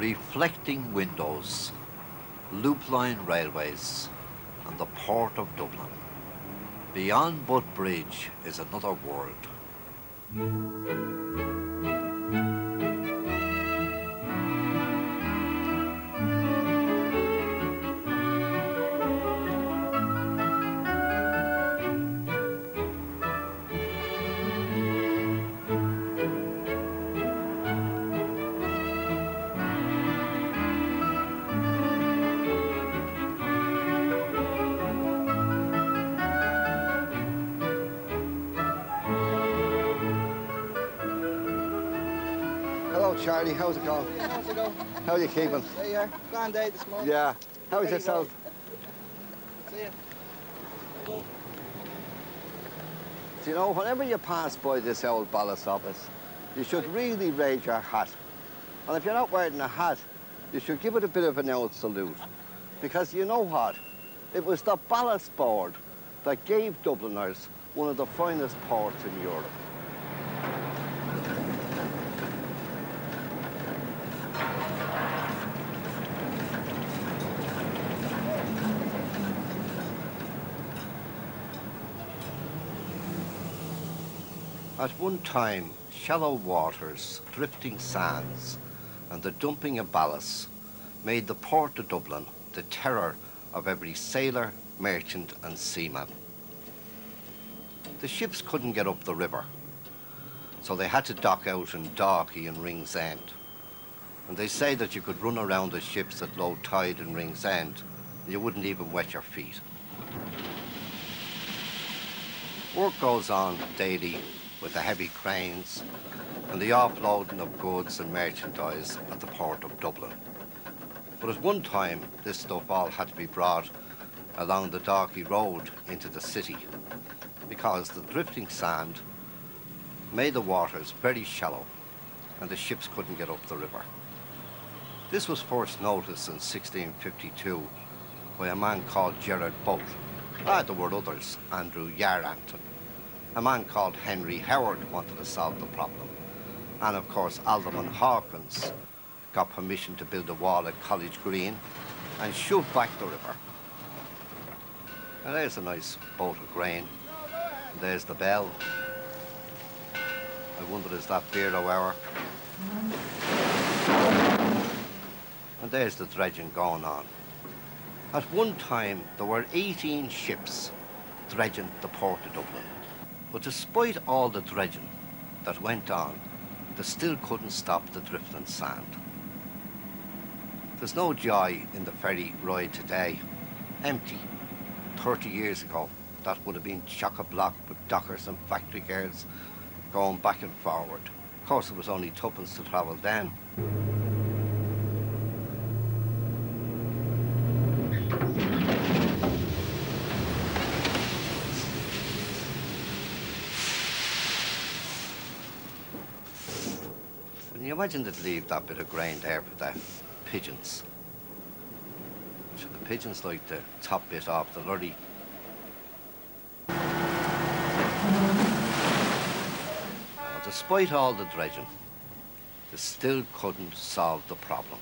reflecting windows, loopline railways, and the port of Dublin. Beyond Bridge is another world. Hello, Charlie. How's it going? Yeah, how's it going? How are you keeping? There you are. Grand day this morning. Yeah. How's Very yourself? See ya. Do you know, whenever you pass by this old ballast office, you should really raise your hat. And if you're not wearing a hat, you should give it a bit of an old salute. Because you know what? It was the Ballast Board that gave Dubliners one of the finest ports in Europe. At one time, shallow waters, drifting sands, and the dumping of ballast made the port of Dublin the terror of every sailor, merchant and seaman. The ships couldn't get up the river, so they had to dock out in Quay and Ringsend. And they say that you could run around the ships at low tide in Ringsend, and you wouldn't even wet your feet. Work goes on daily with the heavy cranes and the offloading of goods and merchandise at the port of Dublin. But at one time, this stuff all had to be brought along the Quay road into the city because the drifting sand made the waters very shallow and the ships couldn't get up the river. This was first noticed in 1652 by a man called Gerard Boat. There were others, Andrew Yarranton. A man called Henry Howard wanted to solve the problem. And of course, Alderman Hawkins got permission to build a wall at College Green and shove back the river. And there's a nice boat of grain. And there's the bell. I wonder, is that Beardo hour? And there's the dredging going on. At one time, there were 18 ships dredging the port of Dublin. But despite all the dredging that went on, they still couldn't stop the drifting sand. There's no joy in the ferry ride today. Empty. 30 years ago, that would have been chock-a-block with dockers and factory girls going back and forward. Of course, it was only tuppence to travel then. Can you imagine they'd leave that bit of grain there for the pigeons? So the pigeons like the top bit off the lorry. Despite all the dredging, they still couldn't solve the problem.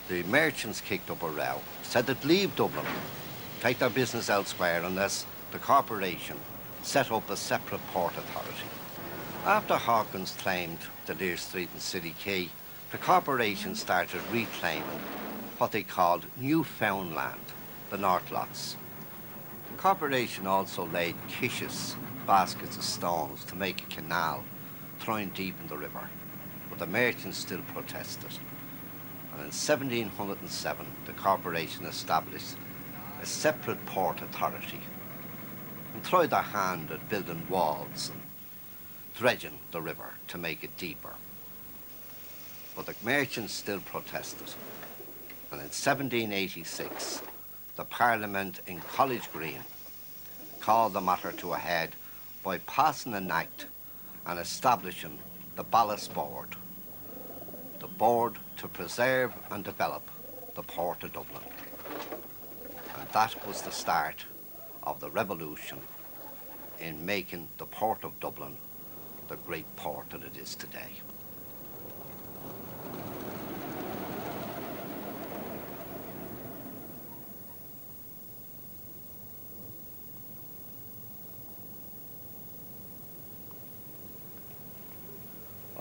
The merchants kicked up a row, said they'd leave Dublin, take their business elsewhere unless the corporation set up a separate port authority. After Hawkins claimed the Lear Street and City Quay, the corporation started reclaiming what they called Newfoundland, the North Lots. The corporation also laid quiches, baskets of stones, to make a canal, throwing deep in the river, but the merchants still protested. And in 1707, the corporation established a separate port authority and tried their hand at building walls and dredging the river to make it deeper. But the merchants still protested. And in 1786, the Parliament in College Green called the matter to a head by passing an act and establishing the Ballast Board, the board to preserve and develop the port of Dublin. And that was the start of the revolution in making the port of Dublin the great port that it is today.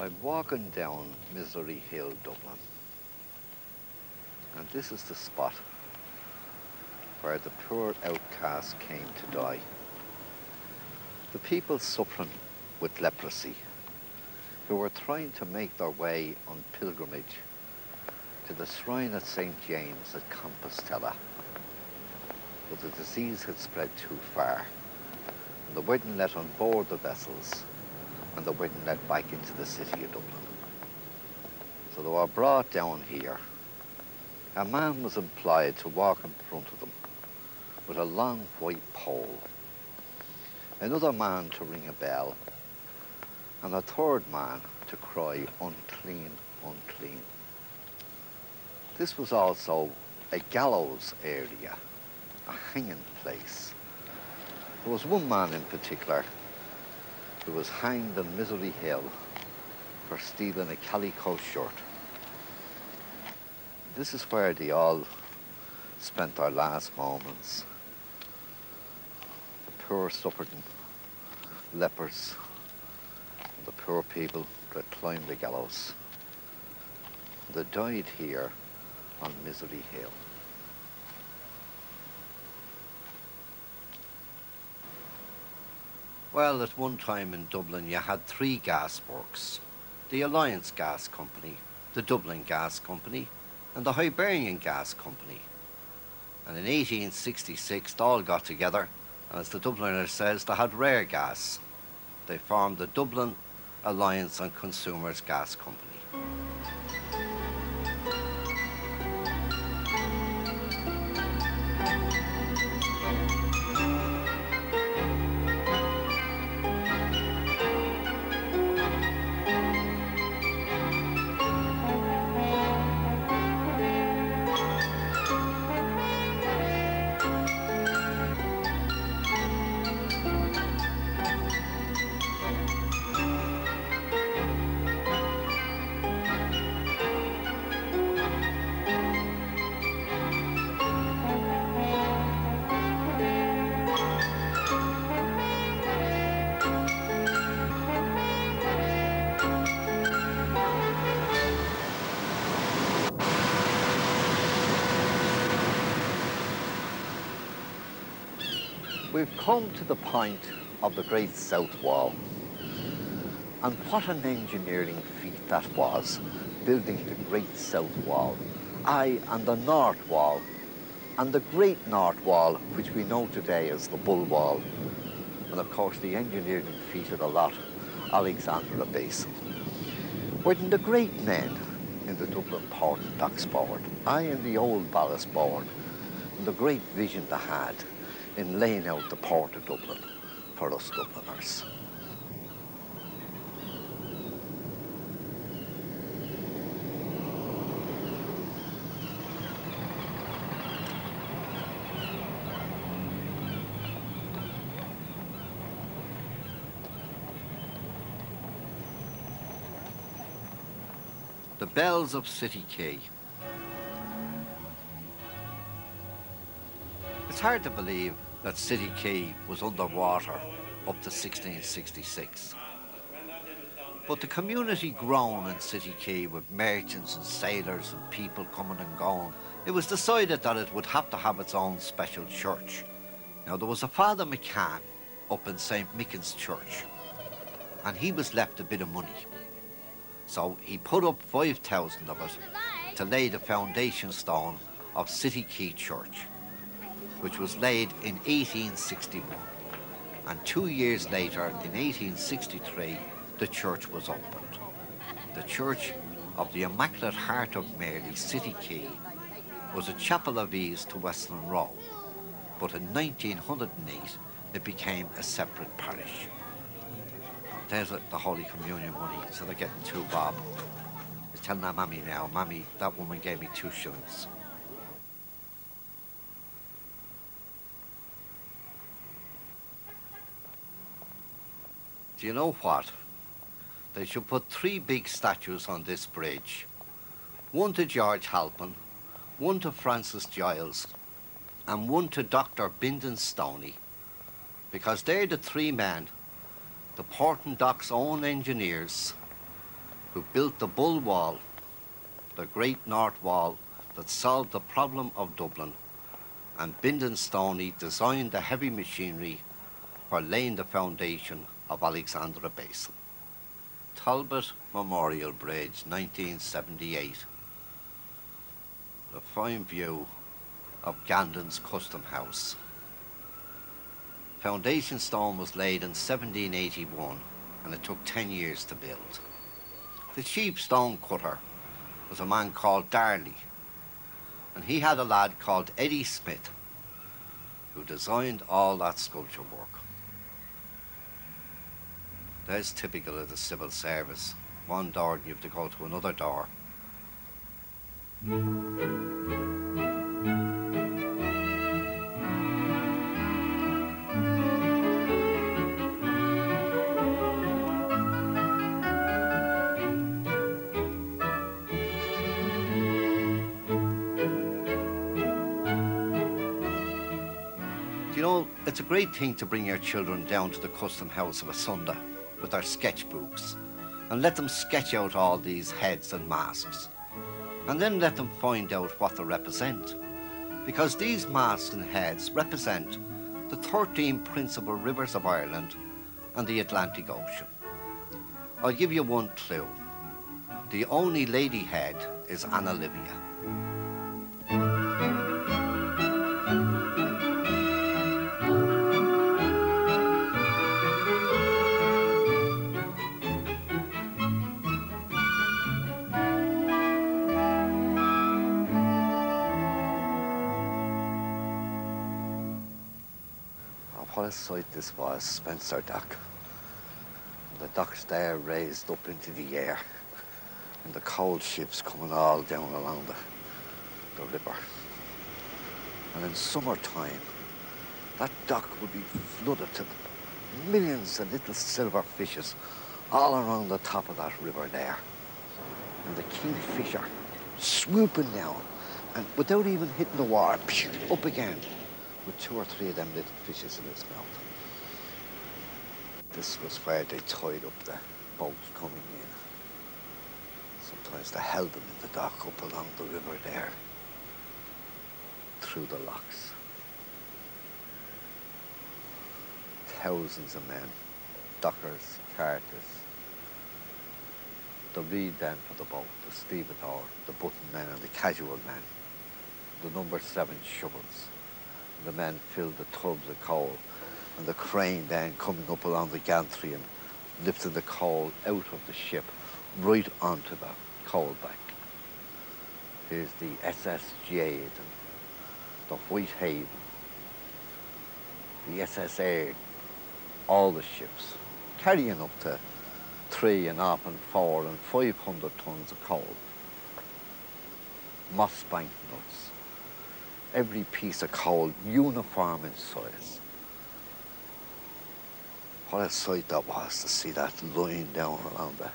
I'm walking down Misery Hill, Dublin, and this is the spot where the poor outcast came to die. The people suffering with leprosy, who were trying to make their way on pilgrimage to the shrine at St. James at Compostela. But the disease had spread too far, and they weren't let on board the vessels, and they weren't let back into the city of Dublin. So they were brought down here. A man was employed to walk in front of them with a long white pole, another man to ring a bell, and a third man to cry, "Unclean, unclean." This was also a gallows area, a hanging place. There was one man in particular who was hanged in Misery Hill for stealing a calico shirt. This is where they all spent their last moments. The poor suffering lepers, and the poor people that climbed the gallows. They died here on Misery Hill. Well, at one time in Dublin you had three gas works. The Alliance Gas Company, the Dublin Gas Company and the Hibernian Gas Company. And in 1866 they all got together, and as the Dubliner says, they had rare gas. They formed the Dublin Alliance and Consumers Gas Company. We've come to the point of the Great South Wall. And what an engineering feat that was, building the Great South Wall. Aye, and the North Wall, and the Great North Wall, which we know today as the Bull Wall. And of course the engineering feat of the lot, Alexander the Basin. Weren't the great men in the Dublin Port and Docks Board, aye, in the old Ballast Board, and the great vision they had in laying out the Port of Dublin for us Dubliners. The bells of City Quay. It's hard to believe that City Quay was underwater up to 1666. But the community grown in City Quay with merchants and sailors and people coming and going, it was decided that it would have to have its own special church. Now there was a Father McCann up in St. Michan's Church, and he was left a bit of money. So he put up 5,000 of it to lay the foundation stone of City Quay Church, which was laid in 1861. And 2 years later, in 1863, the church was opened. The Church of the Immaculate Heart of Mary, City Quay, was a chapel of ease to Westland Row, but in 1908 it became a separate parish. There's the Holy Communion money, so they're getting 2 bob. I was telling that mammy now, "Mammy, that woman gave me 2 shillings. Do you know what? They should put 3 big statues on this bridge. One to George Halpin, one to Francis Giles, and one to Dr. Bindon Stoney, because they're the 3 men, the Port and Dock's own engineers, who built the Bull Wall, the Great North Wall that solved the problem of Dublin, and Bindon Stoney designed the heavy machinery for laying the foundation of Alexandra Basin. Talbot Memorial Bridge, 1978. The fine view of Gandon's Custom House. Foundation stone was laid in 1781 and it took 10 years to build. The chief stone cutter was a man called Darley, and he had a lad called Eddie Smith who designed all that sculpture work. That's typical of the civil service. One door and you have to go to another door. You know, it's a great thing to bring your children down to the custom house of a Sunday with their sketchbooks and let them sketch out all these heads and masks, and then let them find out what they represent, because these masks and heads represent the 13 principal rivers of Ireland and the Atlantic Ocean. I'll give you one clue. The only lady head is Anna Livia. What a sight this was, Spencer Dock. The docks there raised up into the air, and the coal ships coming all down along the river. And in summertime, that dock would be flooded to millions of little silver fishes all around the top of that river there. And the kingfisher swooping down, and without even hitting the water, up again, with 2 or 3 of them little fishes in its mouth. This was where they tied up the boats coming in. Sometimes they held them in the dock up along the river there, through the locks. Thousands of men, dockers, carters, the reed men for the boat, the stevedore, the button men and the casual men, the number 7 shovels. The men filled the tubs of coal, and the crane then coming up along the gantry and lifting the coal out of the ship right onto the coal bank. Here's the SS Jade and the Whitehaven, the SS Air, all the ships, carrying up to 3 and often 4 and 500 tons of coal. Moss banknotes. Every piece of coal uniform in size. What a sight that was to see that lying down along the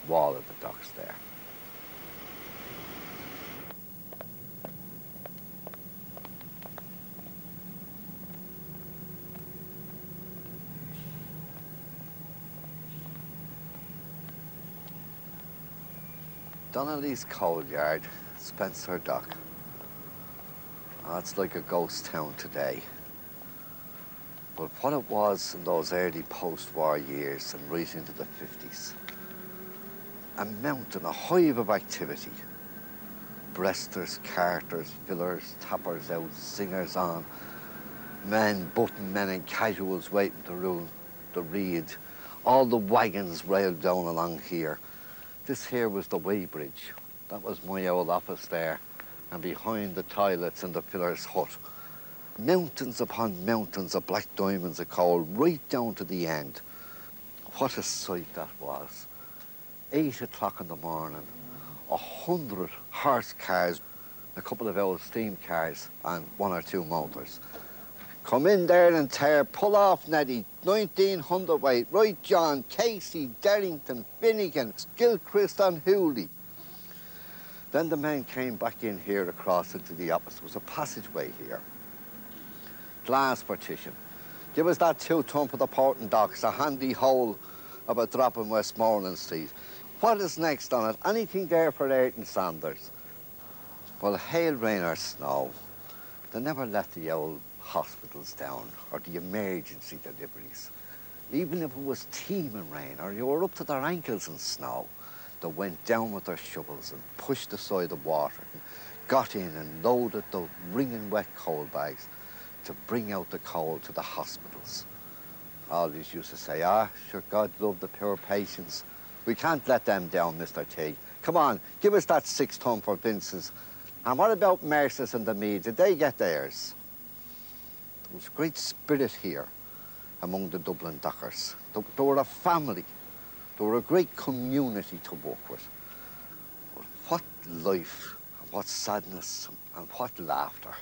wall of the docks there. Donnelly's coal yard, Spencer Dock. Oh, it's like a ghost town today. But what it was in those early post-war years and right into the 50s, a mountain, a hive of activity. Breasters, carters, fillers, tappers out, singers on, men, button men and casuals waiting to rule the reed. All the wagons railed down along here. This here was the Waybridge. That was my old office there. And behind the toilets and the filler's hut. Mountains upon mountains of black diamonds of coal, right down to the end. What a sight that was. 8 o'clock in the morning, 100 horse cars, a couple of old steam cars and 1 or 2 motors. Come in there and tear, pull off Neddy, 1900 weight, right John, Casey, Derrington, Finnegan, Gilchrist and Hooley. Then the men came back in here across into the office. There was a passageway here. Glass partition. Give us that 2 ton for the port and docks, a handy hole of a drop in Westmoreland Street. What is next on it? Anything there for Ayrton Sanders? Well, hail, rain or snow, they never let the old hospitals down or the emergency deliveries. Even if it was teeming rain or you were up to their ankles in snow, they went down with their shovels and pushed aside the water and got in and loaded the wringing wet coal bags to bring out the coal to the hospitals. Always used to say, sure, God love the poor patients. We can't let them down, Mr. T. Come on, give us that 6 ton for Vince's. And what about Mercer's and the Mead? Did they get theirs? There was great spirit here among the Dublin dockers. They were a family. They were a great community to work with. But what life, and what sadness, and what laughter.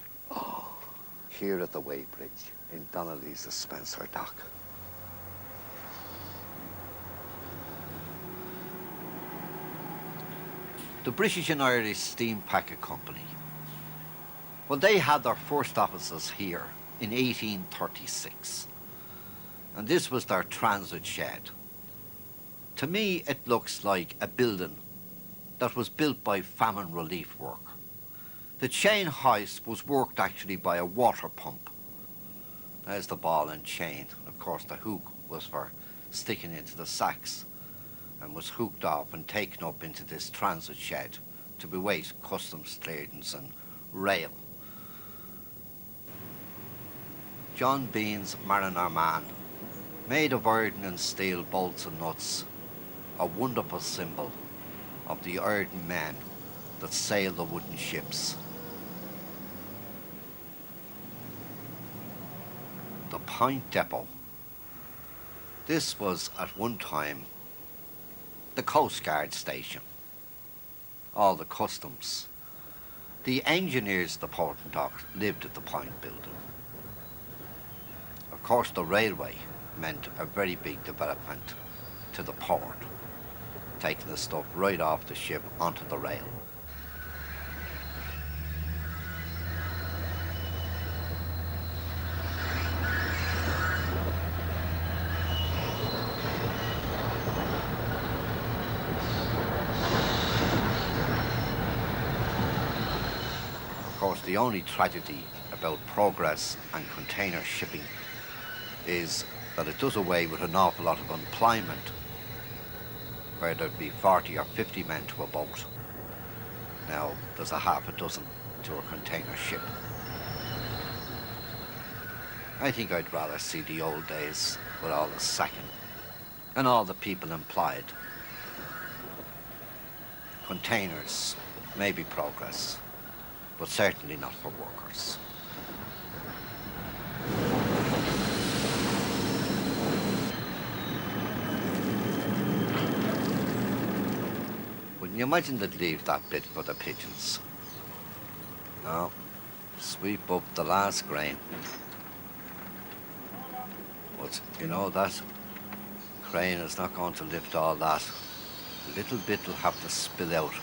Here at the Waybridge, in Donnelly's Spencer Dock. The British and Irish Steam Packet Company. Well, they had their first offices here in 1836. And this was their transit shed. To me, it looks like a building that was built by famine relief work. The chain hoist was worked actually by a water pump. There's the ball and chain. And of course, the hook was for sticking into the sacks and was hooked off and taken up into this transit shed to bewait customs clearance and rail. John Bean's Mariner Man, made of iron and steel bolts and nuts, a wonderful symbol of the iron men that sail the wooden ships. The Point Depot. This was at one time the Coast Guard station. All the customs. The engineers of the port and dock lived at the Point building. Of course, the railway meant a very big development to the port, taking the stuff right off the ship onto the rail. Of course, the only tragedy about progress and container shipping is that it does away with an awful lot of employment, where there'd be 40 or 50 men to a boat. Now, there's a half a dozen to a container ship. I think I'd rather see the old days with all the sacking and all the people employed. Containers may be progress, but certainly not for workers. Can you imagine they'd leave that bit for the pigeons? No, sweep up the last grain. But, you know, that crane is not going to lift all that. A little bit will have to spill out.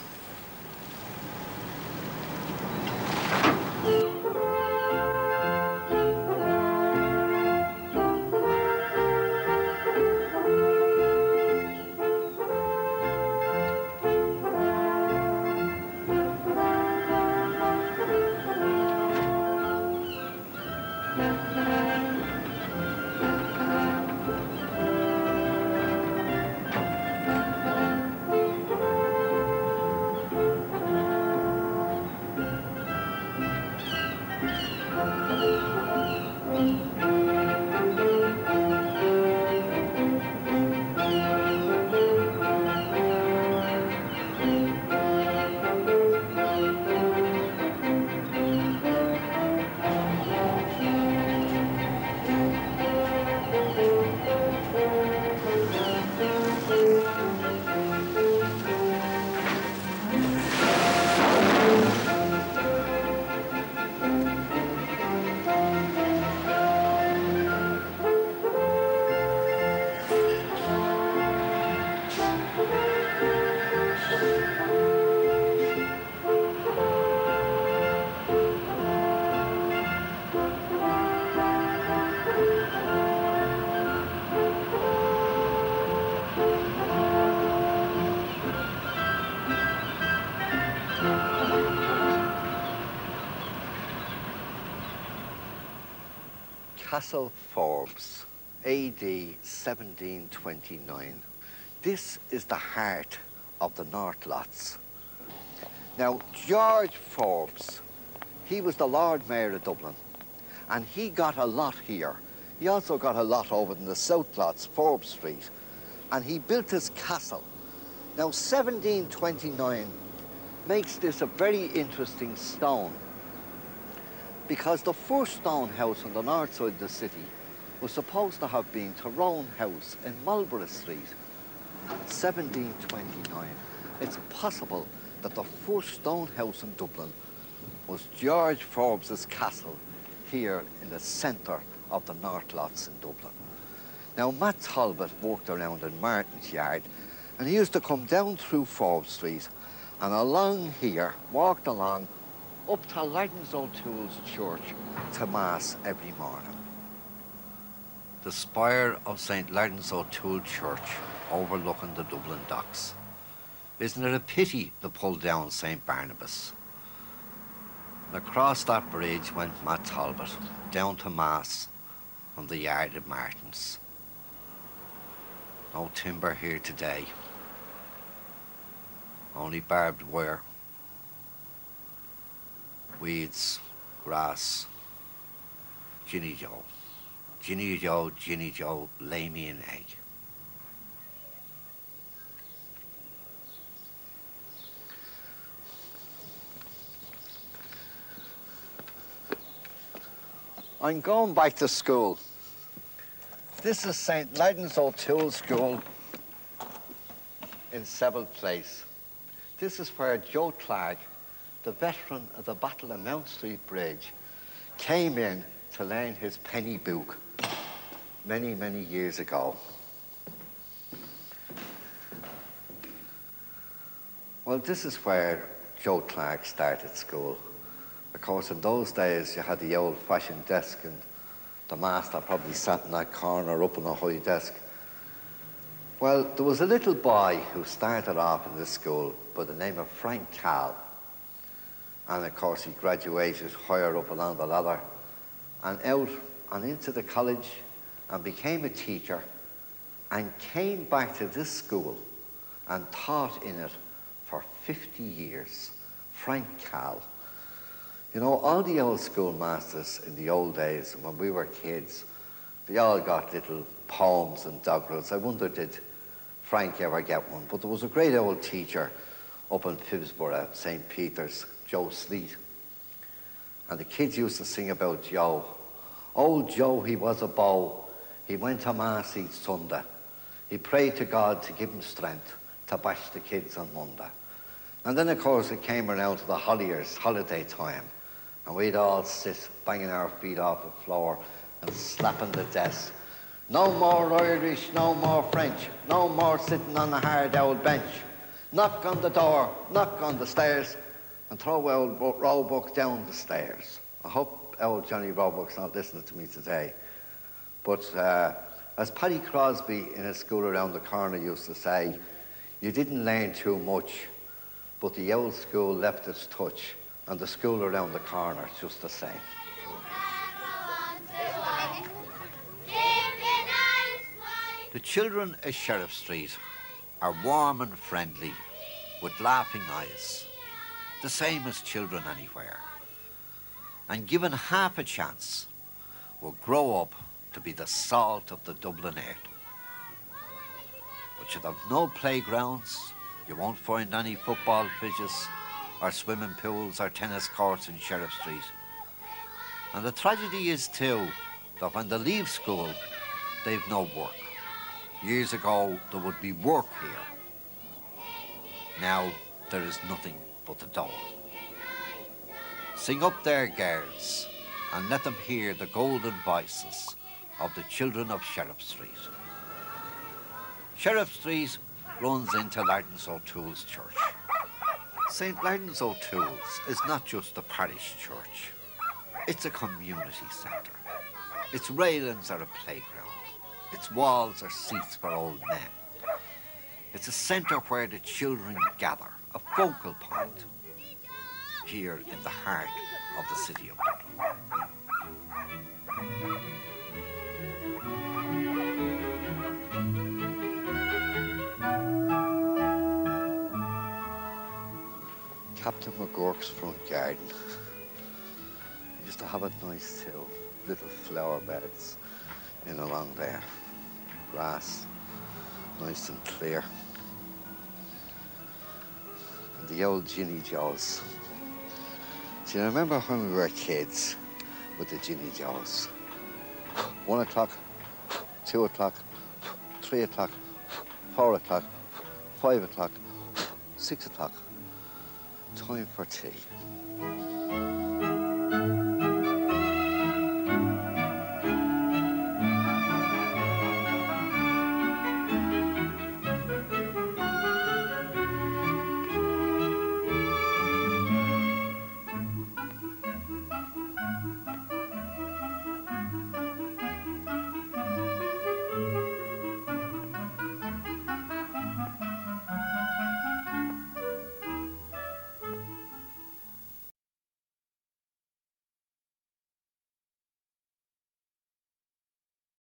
Castle Forbes, AD 1729. This is the heart of the North Lots. Now, George Forbes, he was the Lord Mayor of Dublin, and he got a lot here. He also got a lot over in the South Lots, Forbes Street, and he built his castle. Now, 1729 makes this a very interesting stone, because the first stone house on the north side of the city was supposed to have been Tyrone House in Marlborough Street. 1729. It's possible that the first stone house in Dublin was George Forbes's castle here in the centre of the North Lots in Dublin. Now, Matt Talbot worked around in Martin's Yard, and he used to come down through Forbes Street and along here, walked along up to Laddens O'Toole's church to Mass every morning. The spire of St. Laddens O'Toole Church overlooking the Dublin docks. Isn't it a pity to pull down St. Barnabas? And across that bridge went Matt Talbot down to Mass from the yard of Martin's. No timber here today, only barbed wire, weeds, grass. Ginny Joe, Ginny Joe, Ginny Joe, lay me an egg. I'm going back to school. This is St. Laddens O'Toole School in Seville Place. This is where Joe Clark, the veteran of the Battle of Mount Street Bridge, came in to learn his penny book many, many years ago. Well, this is where Joe Clark started school. Of course, in those days, you had the old-fashioned desk, and the master probably sat in that corner up on a high desk. Well, there was a little boy who started off in this school by the name of Frank Cal. And of course, he graduated higher up along the ladder and out and into the college and became a teacher and came back to this school and taught in it for 50 years. Frank Cal. You know, all the old schoolmasters in the old days, when we were kids, they all got little poems and doggerels. I wonder, did Frank ever get one? But there was a great old teacher up in Phibsborough, St. Peter's, Joe Sleet. And the kids used to sing about Joe. Old Joe, he was a beau. He went to Mass each Sunday. He prayed to God to give him strength to bash the kids on Monday. And then, of course, it came around to the Holliers, holiday time. And we'd all sit banging our feet off the floor and slapping the desk. No more Irish, no more French, no more sitting on the hard old bench. Knock on the door, knock on the stairs, and throw old Roebuck down the stairs. I hope old Johnny Roebuck's not listening to me today. But as Paddy Crosby in his school around the corner used to say, you didn't learn too much, but the old school left its touch, and the school around the corner just the same. The children of Sheriff Street are warm and friendly with laughing eyes, the same as children anywhere, and given half a chance will grow up to be the salt of the Dublin earth. But you have no playgrounds, you won't find any football pitches or swimming pools or tennis courts in Sheriff Street. And the tragedy is too that when they leave school, they've no work. Years ago, there would be work here. Now, there is nothing but the door. Sing up there, girls, and let them hear the golden voices of the children of Sheriff Street. Sheriff Street runs into Laddens O'Toole's church. St. Laddens O'Toole's is not just a parish church. It's a community centre. Its railings are a playground. Its walls are seats for old men. It's a centre where the children gather, a focal point, here in the heart of the city of Dublin. Captain McGurk's front garden. He used to have it nice too. Little flower beds in along there. Grass, nice and clear. And the old Ginny Joes. Do you remember when we were kids with the Ginny Joes? 1 o'clock, 2 o'clock, 3 o'clock, 4 o'clock, 5 o'clock, 6 o'clock. Time for tea.